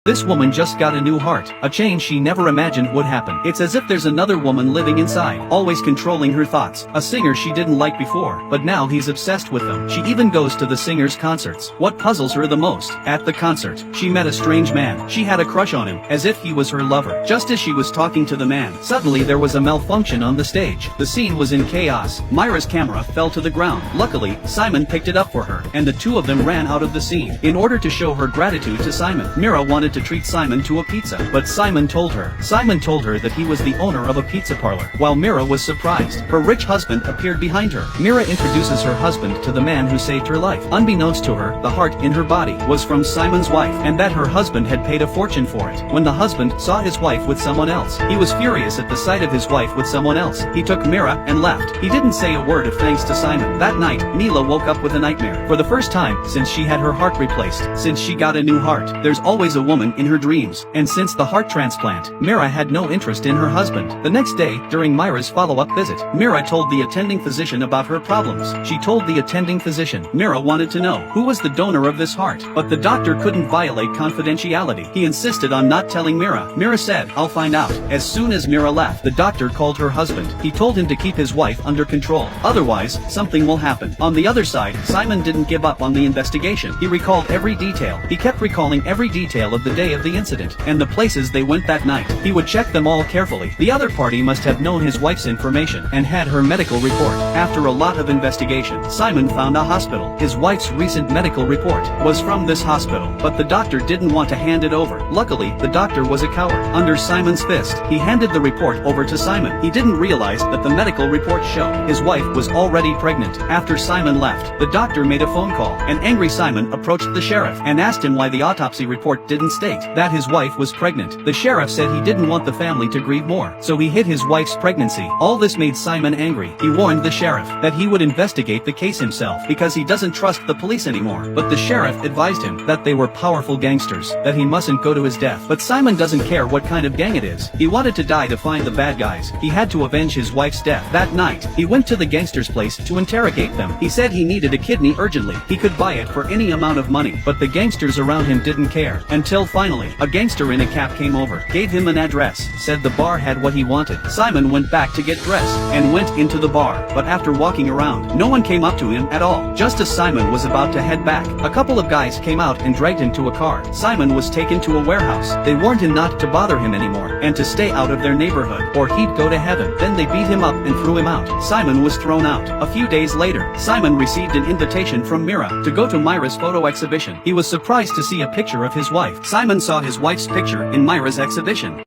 This woman just got a new heart, a change she never imagined would happen. It's as if there's another woman living inside, always controlling her thoughts. A singer she didn't like before, but now he's obsessed with them. She even goes to the singer's concerts. What puzzles her the most? At the concert, she met a strange man. She had a crush on him, as if he was her lover. Just as she was talking to the man, suddenly there was a malfunction on the stage. The scene was in chaos. Myra's camera fell to the ground. Luckily, Simon picked it up for her, and the two of them ran out of the scene. In order to show her gratitude to Simon, Myra wanted to treat Simon to a pizza, but Simon told her that he was the owner of a pizza parlor. While Myra was surprised, her rich husband appeared behind her. Myra introduces her husband to the man who saved her life. Unbeknownst to her, the heart in her body was from Simon's wife, and that her husband had paid a fortune for it. When the husband saw his wife with someone else, he was furious at the sight of his wife with someone else. He took Myra and left. He didn't say a word of thanks to Simon. That night, Mila woke up with a nightmare. For the first time since she had her heart replaced, since she got a new heart, there's always a woman in her dreams. And since the heart transplant, Myra had no interest in her husband. The next day, during Myra's follow-up visit, Myra told the attending physician about her problems. She told the attending physician Myra wanted to know who was the donor of this heart, but the doctor couldn't violate confidentiality. He insisted on not telling Myra. Myra said, "I'll find out." As soon as Myra left, the doctor called her husband. He told him to keep his wife under control. Otherwise, something will happen. On the other side, Simon didn't give up on the investigation. He recalled every detail. He kept recalling every detail of the day of the incident, and the places they went that night. He would check them all carefully. The other party must have known his wife's information and had her medical report. After a lot of investigation, Simon found a hospital. His wife's recent medical report was from this hospital, but the doctor didn't want to hand it over. Luckily, the doctor was a coward. Under Simon's fist, he handed the report over to Simon. He didn't realize that the medical report showed his wife was already pregnant. After Simon left, the doctor made a phone call. An angry Simon approached the sheriff and asked him why the autopsy report didn't state that his wife was pregnant. The sheriff said he didn't want the family to grieve more, so he hid his wife's pregnancy. All this made Simon angry. He warned the sheriff that he would investigate the case himself because he doesn't trust the police anymore. But the sheriff advised him that they were powerful gangsters, that he mustn't go to his death. But Simon doesn't care what kind of gang it is. He wanted to die to find the bad guys. He had to avenge his wife's death. That night, he went to the gangsters' place to interrogate them. He said he needed a kidney urgently. He could buy it for any amount of money, but the gangsters around him didn't care. Until finally, a gangster in a cap came over, gave him an address, said the bar had what he wanted. Simon went back to get dressed, and went into the bar, but after walking around, no one came up to him at all. Just as Simon was about to head back, a couple of guys came out and dragged him to a car. Simon was taken to a warehouse. They warned him not to bother him anymore, and to stay out of their neighborhood, or he'd go to heaven. Then they beat him up and threw him out. Simon was thrown out. A few days later, Simon received an invitation from Myra to go to Myra's photo exhibition. He was surprised to see a picture of his wife. Simon saw his wife's picture in Myra's exhibition.